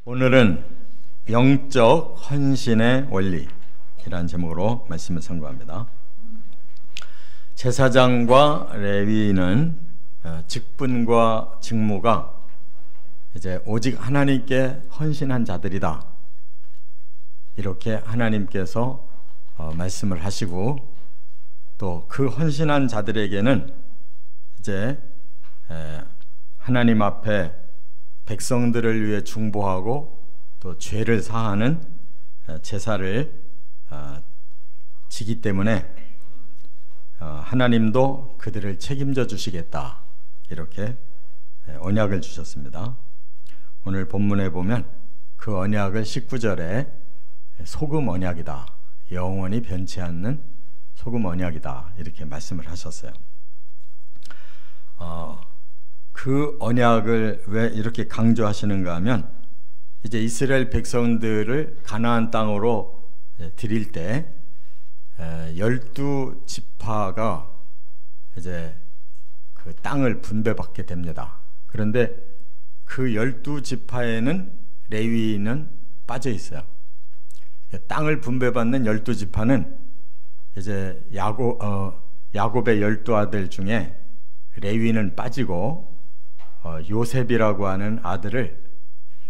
오늘은 영적 헌신의 원리이라는 제목으로 말씀을 선고합니다. 제사장과 레위인은 직분과 직무가 이제 오직 하나님께 헌신한 자들이다. 이렇게 하나님께서 말씀을 하시고, 또 그 헌신한 자들에게는 이제 하나님 앞에 백성들을 위해 중보하고 또 죄를 사하는 제사를 지기 때문에 하나님도 그들을 책임져 주시겠다, 이렇게 언약을 주셨습니다. 오늘 본문에 보면 그 언약을 19절에 소금 언약이다, 영원히 변치 않는 소금 언약이다, 이렇게 말씀을 하셨어요. 그 언약을 왜 이렇게 강조하시는가 하면, 이제 이스라엘 백성들을 가나안 땅으로 드릴 때 12지파가 이제 그 땅을 분배받게 됩니다. 그런데 그 12지파에는 레위인은 빠져 있어요. 땅을 분배받는 12지파는 이제 야곱의 12아들 중에 레위인은 빠지고 요셉이라고 하는 아들을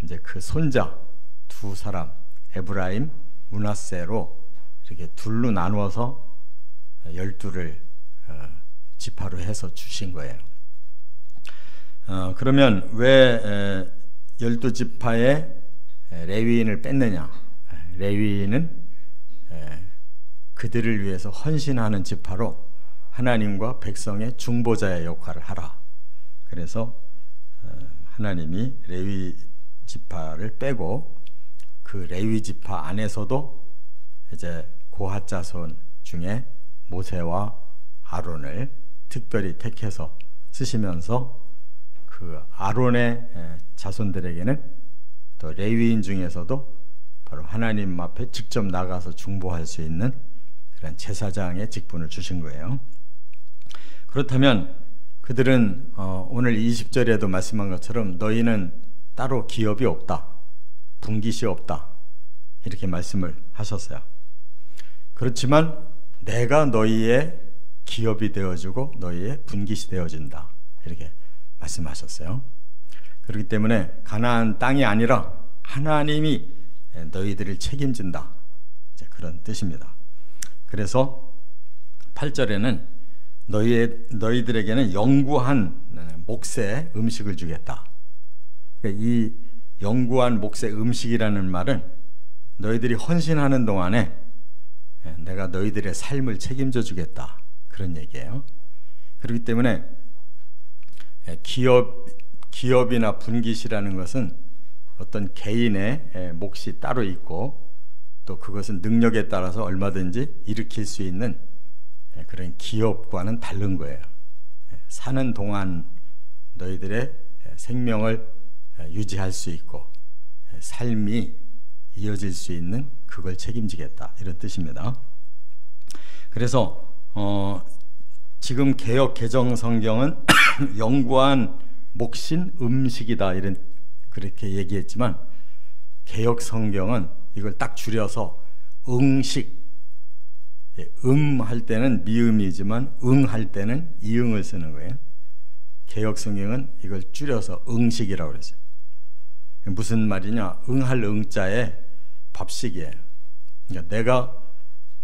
이제 그 손자 두 사람, 에브라임, 므낫세로 이렇게 둘로 나누어서 12를 지파로 해서 주신 거예요. 그러면 왜 12지파에 레위인을 뺐느냐? 레위인은 그들을 위해서 헌신하는 지파로 하나님과 백성의 중보자의 역할을 하라. 그래서 하나님이 레위 지파를 빼고 그 레위 지파 안에서도 이제 고핫 자손 중에 모세와 아론을 특별히 택해서 쓰시면서 그 아론의 자손들에게는 또 레위인 중에서도 바로 하나님 앞에 직접 나가서 중보할 수 있는 그런 제사장의 직분을 주신 거예요. 그렇다면 그들은 오늘 20절에도 말씀한 것처럼 너희는 따로 기업이 없다, 분깃이 없다, 이렇게 말씀을 하셨어요. 그렇지만 내가 너희의 기업이 되어주고 너희의 분깃이 되어준다, 이렇게 말씀하셨어요. 그렇기 때문에 가나안 땅이 아니라 하나님이 너희들을 책임진다, 이제 그런 뜻입니다. 그래서 8절에는 너희들에게는 영구한 몫의 음식을 주겠다. 이 영구한 몫의 음식이라는 말은 너희들이 헌신하는 동안에 내가 너희들의 삶을 책임져 주겠다, 그런 얘기예요. 그렇기 때문에 기업이나 분깃이라는 것은 어떤 개인의 몫이 따로 있고, 또 그것은 능력에 따라서 얼마든지 일으킬 수 있는 그런 기업과는 다른 거예요. 사는 동안 너희들의 생명을 유지할 수 있고 삶이 이어질 수 있는 그걸 책임지겠다, 이런 뜻입니다. 그래서 지금 개역 개정 성경은 영구한 몫인 음식이다, 이런 그렇게 얘기했지만 개역 성경은 이걸 딱 줄여서 응식, 할 때는 미음이지만 할 때는 이응을 쓰는 거예요. 개역 성경은 이걸 줄여서 응식이라고 그랬어요. 무슨 말이냐? 응할 응자에 밥식이에요. 그러니까 내가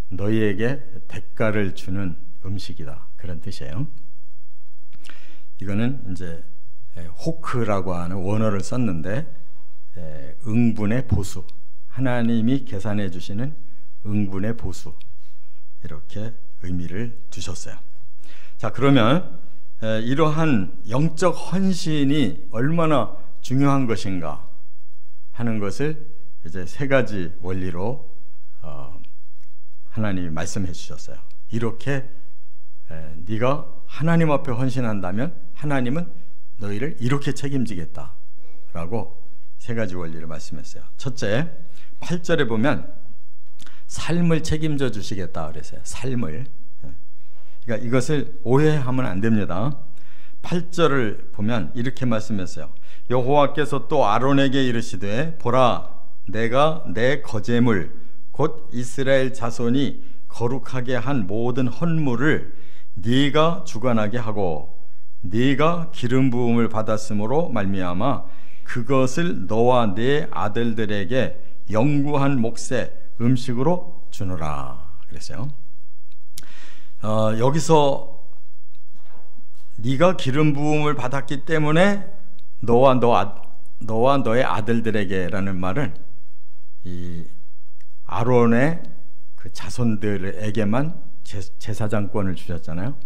너희에게 대가를 주는 음식이다, 그런 뜻이에요. 이거는 이제 호크라고 하는 원어를 썼는데 응분의 보수, 하나님이 계산해 주시는 응분의 보수, 이렇게 의미를 두셨어요. 자, 그러면 이러한 영적 헌신이 얼마나 중요한 것인가 하는 것을 이제 세 가지 원리로 하나님이 말씀해 주셨어요. 이렇게 네가 하나님 앞에 헌신한다면 하나님은 너희를 이렇게 책임지겠다라고 세 가지 원리를 말씀했어요. 첫째, 8절에 보면 삶을 책임져 주시겠다 그랬어요. 삶을. 그러니까 이것을 오해하면 안 됩니다. 8절을 보면 이렇게 말씀했어요. 여호와께서 또 아론에게 이르시되 보라 내가 내 거제물 곧 이스라엘 자손이 거룩하게 한 모든 헌물을 네가 주관하게 하고 네가 기름 부음을 받았으므로 말미암아 그것을 너와 네 아들들에게 영구한 몫의 음식으로 주노라 그랬어요. 여기서 네가 기름 부음을 받았기 때문에 너와 너의 아들들에게라는 말은 이 아론의 그 자손들에게만 제사장권을 주셨잖아요.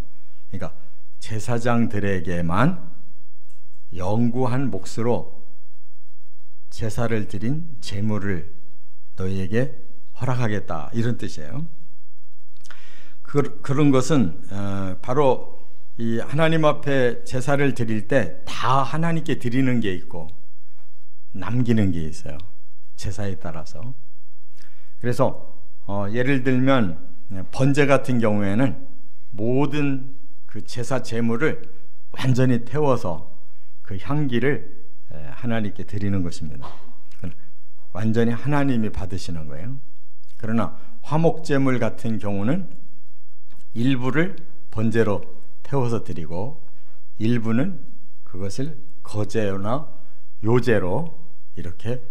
그러니까 제사장들에게만 영구한 몫으로 제사를 드린 제물을 너희에게 허락하겠다 이런 뜻이에요. 그런 것은 바로 이 하나님 앞에 제사를 드릴 때 다 하나님께 드리는 게 있고 남기는 게 있어요. 제사에 따라서. 그래서 예를 들면 번제 같은 경우에는 모든 그 제사 제물을 완전히 태워서 그 향기를 하나님께 드리는 것입니다. 완전히 하나님이 받으시는 거예요. 그러나 화목제물 같은 경우는 일부를 번제로 태워서 드리고 일부는 그것을 거제나 요제로 이렇게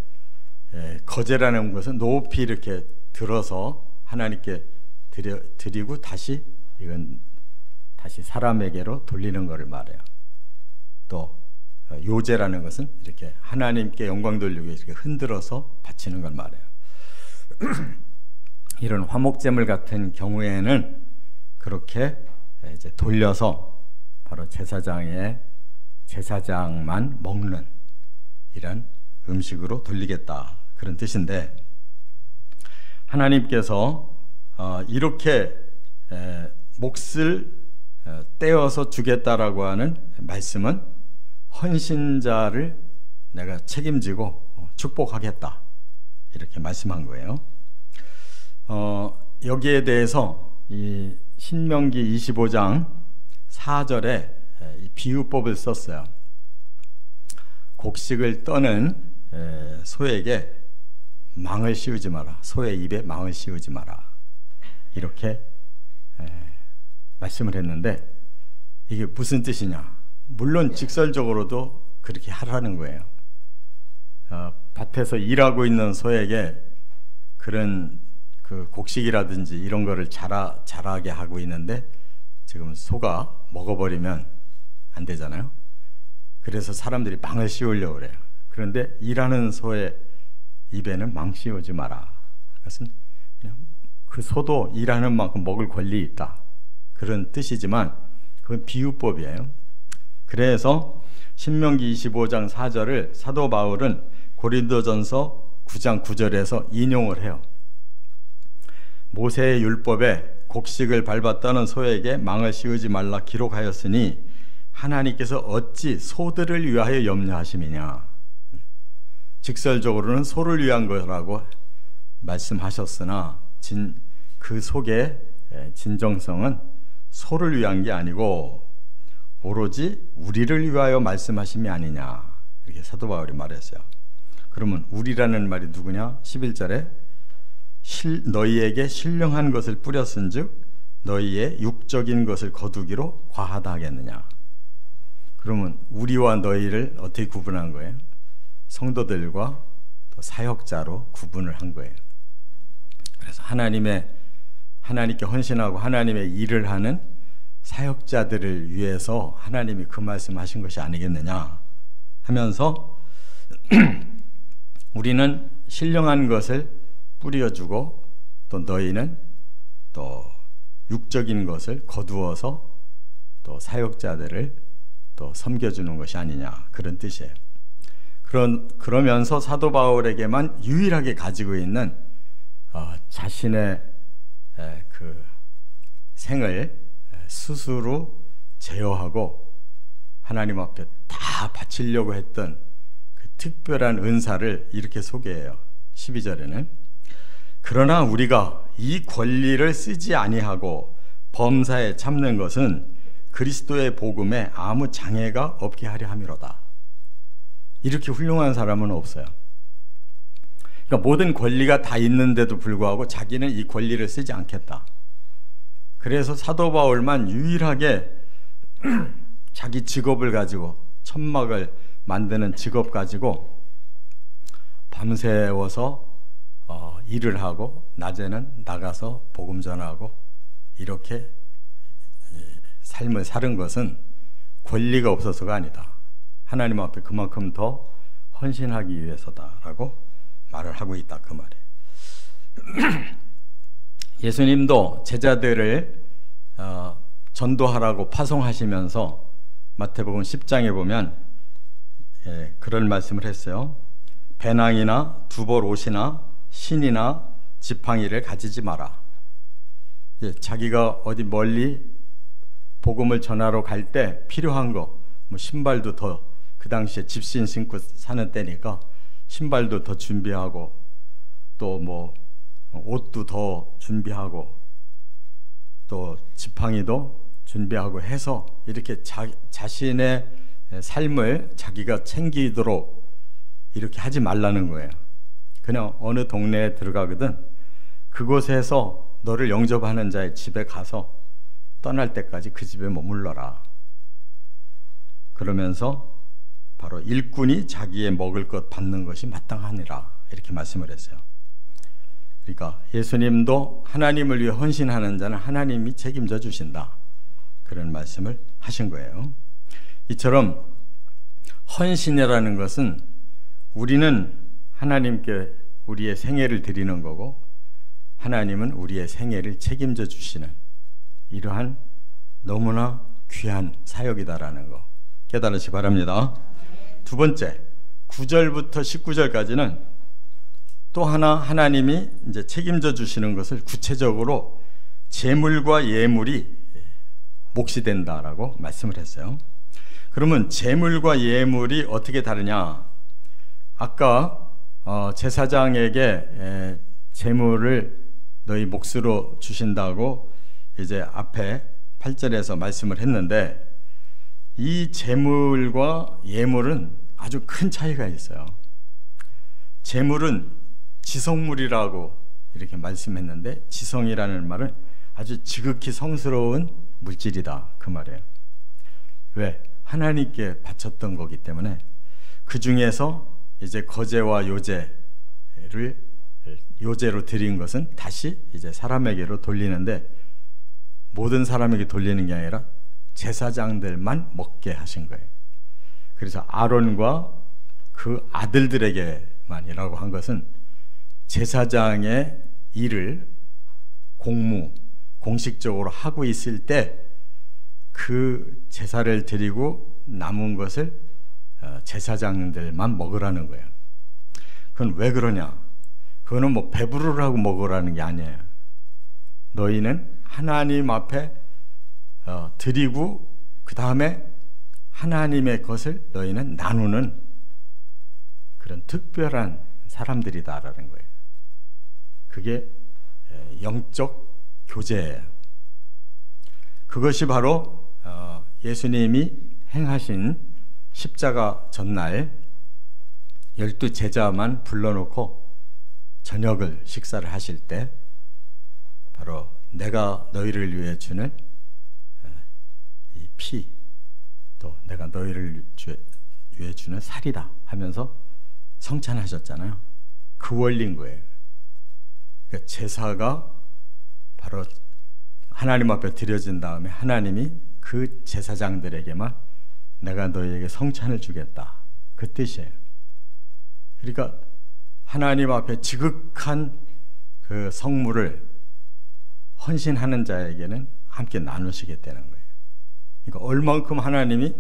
거제라는 것은 높이 이렇게 들어서 하나님께 드리고 다시 이건 다시 사람에게로 돌리는 것을 말해요. 또 요제라는 것은 이렇게 하나님께 영광 돌리고 이렇게 흔들어서 바치는 걸 말해요. 이런 화목제물 같은 경우에는 그렇게 이제 돌려서 바로 제사장만 먹는 이런 음식으로 돌리겠다 그런 뜻인데 하나님께서 이렇게 몫을 떼어서 주겠다라고 하는 말씀은 헌신자를 내가 책임지고 축복하겠다 이렇게 말씀한 거예요. 여기에 대해서 이 신명기 25장 4절에 비유법을 썼어요. 곡식을 떠는 소에게 망을 씌우지 마라. 소의 입에 망을 씌우지 마라. 이렇게 말씀을 했는데 이게 무슨 뜻이냐? 물론 직설적으로도 그렇게 하라는 거예요. 밭에서 일하고 있는 소에게 그런 그 곡식이라든지 이런 거를 자라게 하고 있는데 지금 소가 먹어버리면 안 되잖아요. 그래서 사람들이 망을 씌우려고 그래요. 그런데 일하는 소의 입에는 망 씌우지 마라. 그것은 그냥 그 소도 일하는 만큼 먹을 권리 있다. 그런 뜻이지만 그건 비유법이에요. 그래서 신명기 25장 4절을 사도 바울은 고린도전서 9장 9절에서 인용을 해요. 모세의 율법에 곡식을 밟았다는 소에게 망을 씌우지 말라 기록하였으니 하나님께서 어찌 소들을 위하여 염려하심이냐. 직설적으로는 소를 위한 거라고 말씀하셨으나 그 속의 진정성은 소를 위한 게 아니고 오로지 우리를 위하여 말씀하심이 아니냐 이렇게 사도 바울이 말했어요. 그러면 우리라는 말이 누구냐? 11절에 너희에게 신령한 것을 뿌렸은즉 너희의 육적인 것을 거두기로 과하다 하겠느냐. 그러면 우리와 너희를 어떻게 구분한 거예요? 성도들과 또 사역자로 구분을 한 거예요. 그래서 하나님께 헌신하고 하나님의 일을 하는 사역자들을 위해서 하나님이 그 말씀하신 것이 아니겠느냐 하면서 우리는 신령한 것을 뿌려주고 또 너희는 또 육적인 것을 거두어서 또 사역자들을 또 섬겨주는 것이 아니냐 그런 뜻이에요. 그러면서 사도 바울에게만 유일하게 가지고 있는 자신의 그 생을 스스로 제어하고 하나님 앞에 다 바치려고 했던 그 특별한 은사를 이렇게 소개해요. 12절에는 그러나 우리가 이 권리를 쓰지 아니하고 범사에 참는 것은 그리스도의 복음에 아무 장애가 없게 하려 함이로다. 이렇게 훌륭한 사람은 없어요. 그러니까 모든 권리가 다 있는데도 불구하고 자기는 이 권리를 쓰지 않겠다. 그래서 사도 바울만 유일하게 자기 직업을 가지고, 천막을 만드는 직업 가지고 밤새워서 일을 하고 낮에는 나가서 복음 전하고 이렇게 삶을 사는 것은 권리가 없어서가 아니다. 하나님 앞에 그만큼 더 헌신하기 위해서다라고 말을 하고 있다, 그 말이에요. 예수님도 제자들을 전도하라고 파송하시면서 마태복음 10장에 보면 그런 말씀을 했어요. 배낭이나 두벌 옷이나 신이나 지팡이를 가지지 마라. 자기가 어디 멀리 복음을 전하러 갈 때 필요한 거, 뭐 신발도 더, 그 당시에 집신 신고 사는 때니까 신발도 더 준비하고, 또 뭐 옷도 더 준비하고, 또 지팡이도 준비하고 해서 이렇게 자신의 삶을 자기가 챙기도록 이렇게 하지 말라는 거예요. 그냥 어느 동네에 들어가거든 그곳에서 너를 영접하는 자의 집에 가서 떠날 때까지 그 집에 머물러라. 그러면서 바로 일꾼이 자기의 먹을 것 받는 것이 마땅하니라, 이렇게 말씀을 했어요. 그러니까 예수님도 하나님을 위해 헌신하는 자는 하나님이 책임져 주신다, 그런 말씀을 하신 거예요. 이처럼 헌신이라는 것은 우리는 하나님께 우리의 생애를 드리는 거고, 하나님은 우리의 생애를 책임져 주시는 이러한 너무나 귀한 사역이다라는 거 깨달으시기 바랍니다. 두 번째, 9절부터 19절까지는 또 하나 하나님이 이제 책임져 주시는 것을 구체적으로 제물과 예물이 몫이 된다라고 말씀을 했어요. 그러면 제물과 예물이 어떻게 다르냐? 아까 제사장에게 제물을 너희 몫으로 주신다고 이제 앞에 8절에서 말씀을 했는데, 이 제물과 예물은 아주 큰 차이가 있어요. 제물은 지성물이라고 이렇게 말씀했는데, 지성이라는 말은 아주 지극히 성스러운 물질이다, 그 말이에요. 왜? 하나님께 바쳤던 거기 때문에. 그 중에서 이제 거제와 요제로 드린 것은 다시 이제 사람에게로 돌리는데, 모든 사람에게 돌리는 게 아니라 제사장들만 먹게 하신 거예요. 그래서 아론과 그 아들들에게만이라고 한 것은 제사장의 일을 공식적으로 하고 있을 때 그 제사를 드리고 남은 것을 제사장들만 먹으라는 거예요. 그건 왜 그러냐? 그거는 뭐 배부르라고 먹으라는 게 아니에요. 너희는 하나님 앞에 드리고 그 다음에 하나님의 것을 너희는 나누는 그런 특별한 사람들이다라는 거예요. 그게 영적 교제예요. 그것이 바로 예수님이 행하신 십자가 전날 12 제자만 불러놓고 저녁을 식사를 하실 때 바로 내가 너희를 위해 주는 이 피, 또 내가 너희를 위해 주는 살이다 하면서 성찬하셨잖아요. 그 원리인 거예요. 그러니까 제사가 바로 하나님 앞에 드려진 다음에 하나님이 그 제사장들에게만 내가 너희에게 성찬을 주겠다, 그 뜻이에요. 그러니까 하나님 앞에 지극한 그 성물을 헌신하는 자에게는 함께 나누시겠다는 거예요. 그러니까 얼만큼 하나님이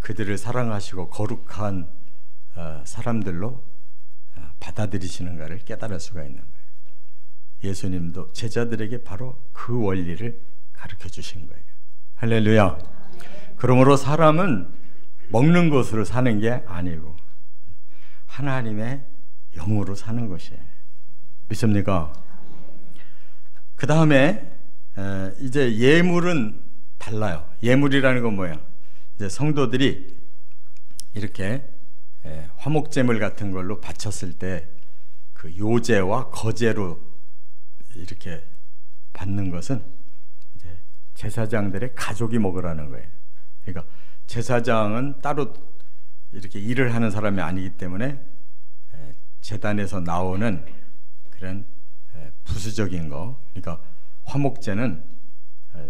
그들을 사랑하시고 거룩한 사람들로 받아들이시는가를 깨달을 수가 있는 거예요. 예수님도 제자들에게 바로 그 원리를 가르쳐 주신 거예요. 할렐루야. 그러므로 사람은 먹는 것으로 사는 게 아니고 하나님의 영으로 사는 것이에요. 믿습니까? 그 다음에 이제 예물은 달라요. 예물이라는 건 뭐야? 이제 성도들이 이렇게 화목제물 같은 걸로 바쳤을 때 그 요제와 거제로 이렇게 받는 것은 이제 제사장들의 가족이 먹으라는 거예요. 그러니까 제사장은 따로 이렇게 일을 하는 사람이 아니기 때문에 제단에서 나오는 그런 부수적인 거, 그러니까 화목제는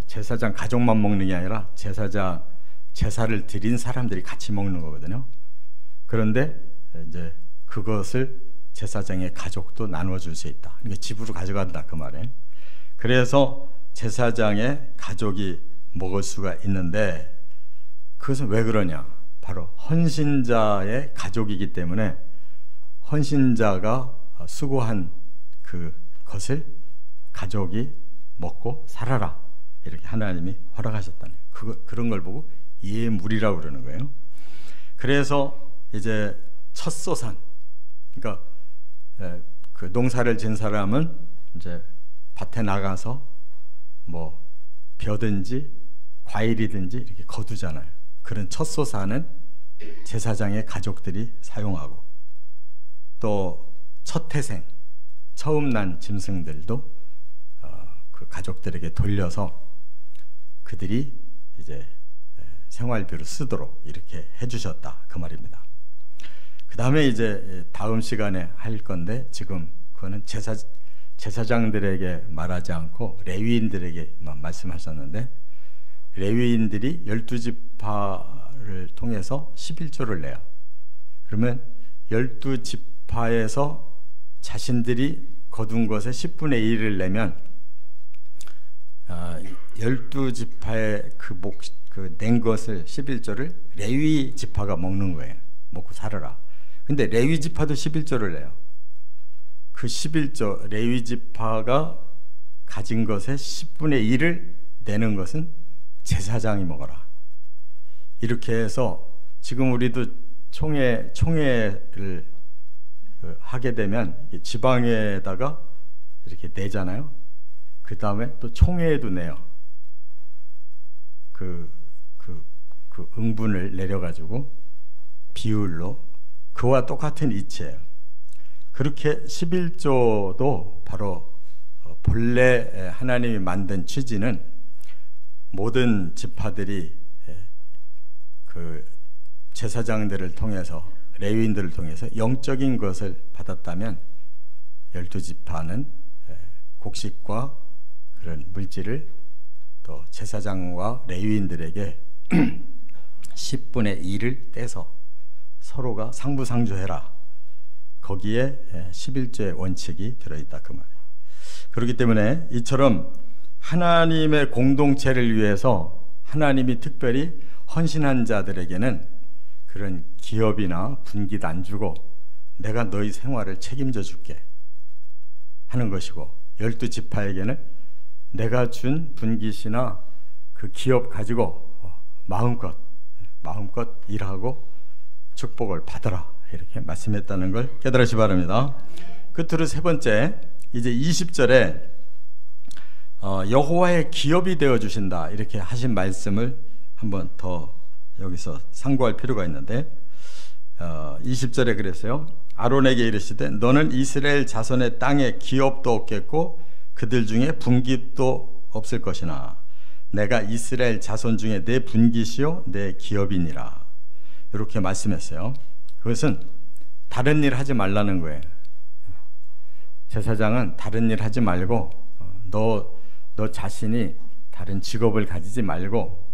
제사장 가족만 먹는 게 아니라 제사장 제사를 드린 사람들이 같이 먹는 거거든요. 그런데 이제 그것을 제사장의 가족도 나눠줄 수 있다. 그러니까 집으로 가져간다 그 말에. 그래서 제사장의 가족이 먹을 수가 있는데 그것은 왜 그러냐? 바로 헌신자의 가족이기 때문에 헌신자가 수고한 그것을 가족이 먹고 살아라 이렇게 하나님이 허락하셨다는 그런 걸 보고 예물이라고 그러는 거예요. 그래서 이제 첫소산, 그러니까 그 농사를 진 사람은 이제 밭에 나가서 뭐 벼든지 과일이든지 이렇게 거두잖아요. 그런 첫소산은 제사장의 가족들이 사용하고, 또 첫 태생, 처음 난 짐승들도 그 가족들에게 돌려서 그들이 이제 생활비로 쓰도록 이렇게 해주셨다 그 말입니다. 그 다음에 이제 다음 시간에 할 건데 지금 그거는 제사장들에게 말하지 않고 레위인들에게만 말씀하셨는데, 레위인들이 12지파를 통해서 11조를 내요. 그러면 12지파에서 자신들이 거둔 것의 10분의 1을 내면 12지파의 낸 것을 11조를 레위 지파가 먹는 거예요. 먹고 살아라. 근데 레위 지파도 11조를 내요. 그 11조 레위 지파가 가진 것의 10분의 1을 내는 것은 제사장이 먹어라. 이렇게 해서 지금 우리도 총회를 하게 되면 지방에다가 이렇게 내잖아요. 그 다음에 또 총회에도 내요. 그 응분을 내려가지고 비율로 그와 똑같은 이치예요. 그렇게 11조도 바로 본래 하나님이 만든 취지는 모든 지파들이 그 제사장들을 통해서, 레위인들을 통해서 영적인 것을 받았다면 12지파는 곡식과 그런 물질을 또 제사장과 레위인들에게 10분의 1을 떼서 서로가 상부상조해라. 거기에 11조의 원칙이 들어있다 그 말이에요. 그렇기 때문에 이처럼 하나님의 공동체를 위해서 하나님이 특별히 헌신한 자들에게는 그런 기업이나 분깃 안 주고 내가 너희 생활을 책임져 줄게 하는 것이고, 12지파에게는 내가 준 분깃이나 그 기업 가지고 마음껏 일하고 축복을 받아라 이렇게 말씀했다는 걸 깨달으시 바랍니다. 끝으로 세 번째, 이제 20절에 여호와의 기업이 되어 주신다 이렇게 하신 말씀을 한번 더 여기서 상고할 필요가 있는데, 20절에 그랬어요. 아론에게 이르시되 너는 이스라엘 자손의 땅에 기업도 없겠고 그들 중에 분깃도 없을 것이나 내가 이스라엘 자손 중에 내 분깃이요 내 기업이니라 이렇게 말씀했어요. 그것은 다른 일 하지 말라는 거예요. 제사장은 다른 일 하지 말고 너 자신이 다른 직업을 가지지 말고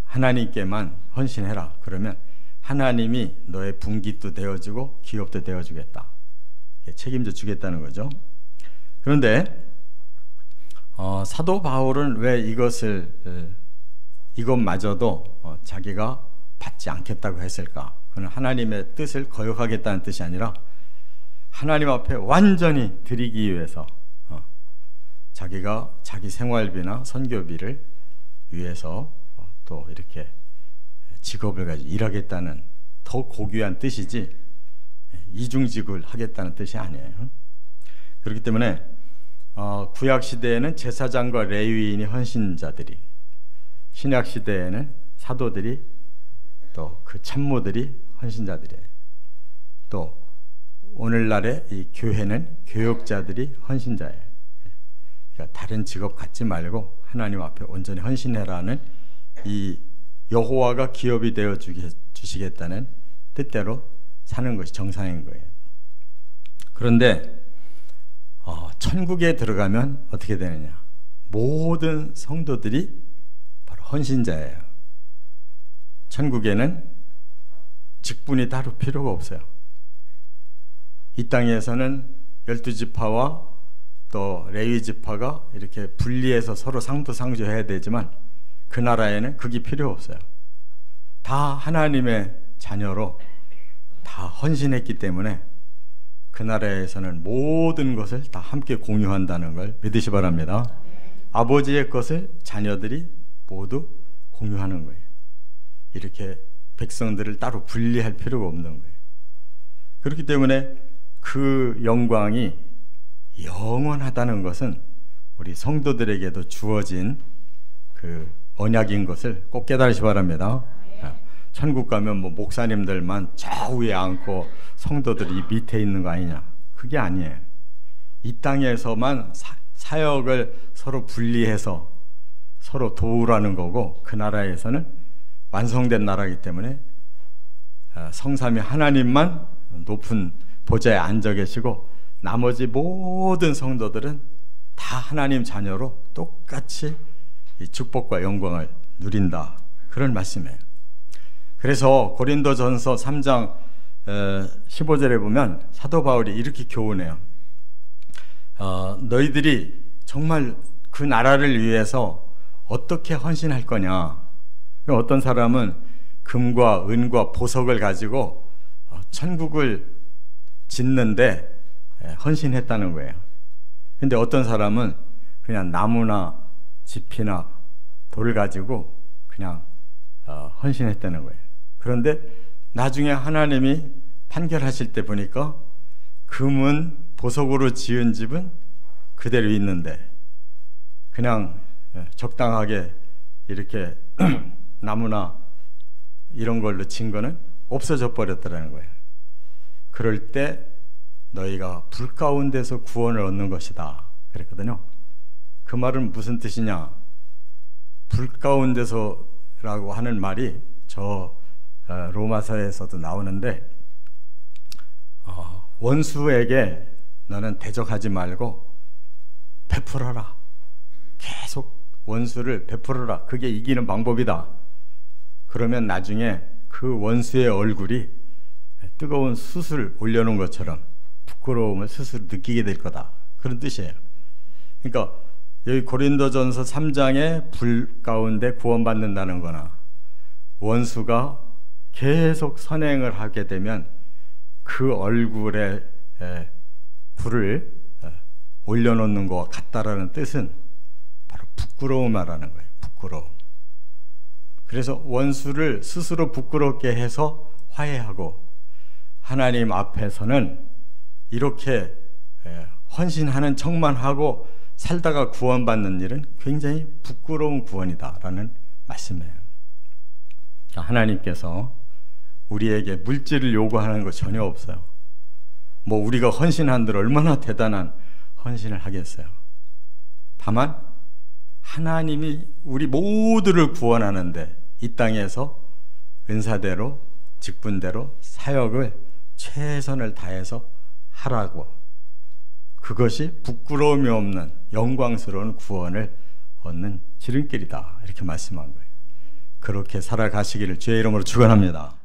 하나님께만 헌신해라. 그러면 하나님이 너의 분깃도 되어주고 기업도 되어주겠다. 책임져 주겠다는 거죠. 그런데 사도 바울은 왜 이것마저도 자기가 받지 않겠다고 했을까? 그는 하나님의 뜻을 거역하겠다는 뜻이 아니라 하나님 앞에 완전히 드리기 위해서 자기가 자기 생활비나 선교비를 위해서 또 이렇게 직업을 가지고 일하겠다는 더 고귀한 뜻이지 이중직을 하겠다는 뜻이 아니에요. 그렇기 때문에 구약 시대에는 제사장과 레위인이 헌신자들이, 신약 시대에는 사도들이 또 그 참모들이 헌신자들이에요. 또 오늘날의 이 교회는 교역자들이 헌신자예요. 그러니까 다른 직업 갖지 말고 하나님 앞에 온전히 헌신해라는 이 여호와가 기업이 되어 주시겠다는 뜻대로 사는 것이 정상인 거예요. 그런데 천국에 들어가면 어떻게 되느냐? 모든 성도들이 바로 헌신자예요. 천국에는 직분이 따로 필요가 없어요. 이 땅에서는 12지파와 또 레위지파가 이렇게 분리해서 서로 상부상조해야 되지만 그 나라에는 그게 필요 없어요. 다 하나님의 자녀로 다 헌신했기 때문에 그 나라에서는 모든 것을 다 함께 공유한다는 걸 믿으시 바랍니다. 아버지의 것을 자녀들이 모두 공유하는 거예요. 이렇게 백성들을 따로 분리할 필요가 없는 거예요. 그렇기 때문에 그 영광이 영원하다는 것은 우리 성도들에게도 주어진 그 언약인 것을 꼭 깨달으시 바랍니다. 천국 가면 뭐 목사님들만 저 위에 앉고 성도들이 밑에 있는 거 아니냐? 그게 아니에요. 이 땅에서만 사역을 서로 분리해서 서로 도우라는 거고, 그 나라에서는 완성된 나라이기 때문에 성삼위 하나님만 높은 보좌에 앉아 계시고 나머지 모든 성도들은 다 하나님 자녀로 똑같이 이 축복과 영광을 누린다, 그런 말씀이에요. 그래서 고린도전서 3장 15절에 보면 사도 바울이 이렇게 교훈해요. 너희들이 정말 그 나라를 위해서 어떻게 헌신할 거냐. 어떤 사람은 금과 은과 보석을 가지고 천국을 짓는데 헌신했다는 거예요. 근데 어떤 사람은 그냥 나무나 짚이나 돌을 가지고 그냥 헌신했다는 거예요. 그런데 나중에 하나님이 판결하실 때 보니까 금은 보석으로 지은 집은 그대로 있는데 그냥 적당하게 이렇게 나무나 이런 걸로 진 거는 없어져 버렸다는 거예요. 그럴 때 너희가 불 가운데서 구원을 얻는 것이다 그랬거든요. 그 말은 무슨 뜻이냐? 불 가운데서라고 하는 말이 저 로마서에서도 나오는데, 원수에게 너는 대적하지 말고 베풀어라. 계속 원수를 베풀어라. 그게 이기는 방법이다. 그러면 나중에 그 원수의 얼굴이 뜨거운 숯을 올려놓은 것처럼 부끄러움을 스스로 느끼게 될 거다, 그런 뜻이에요. 그러니까 여기 고린도전서 3장에 불 가운데 구원받는다는 거나 원수가 계속 선행을 하게 되면 그 얼굴에 불을 올려놓는 것과 같다라는 뜻은 바로 부끄러움 말하는 거예요. 부끄러움. 그래서 원수를 스스로 부끄럽게 해서 화해하고, 하나님 앞에서는 이렇게 헌신하는 척만 하고 살다가 구원받는 일은 굉장히 부끄러운 구원이다라는 말씀이에요. 하나님께서 우리에게 물질을 요구하는 거 전혀 없어요. 뭐 우리가 헌신한들 얼마나 대단한 헌신을 하겠어요. 다만 하나님이 우리 모두를 구원하는데 이 땅에서 은사대로 직분대로 사역을 최선을 다해서 하라고, 그것이 부끄러움이 없는 영광스러운 구원을 얻는 지름길이다, 이렇게 말씀한 거예요. 그렇게 살아가시기를 주의 이름으로 축원합니다.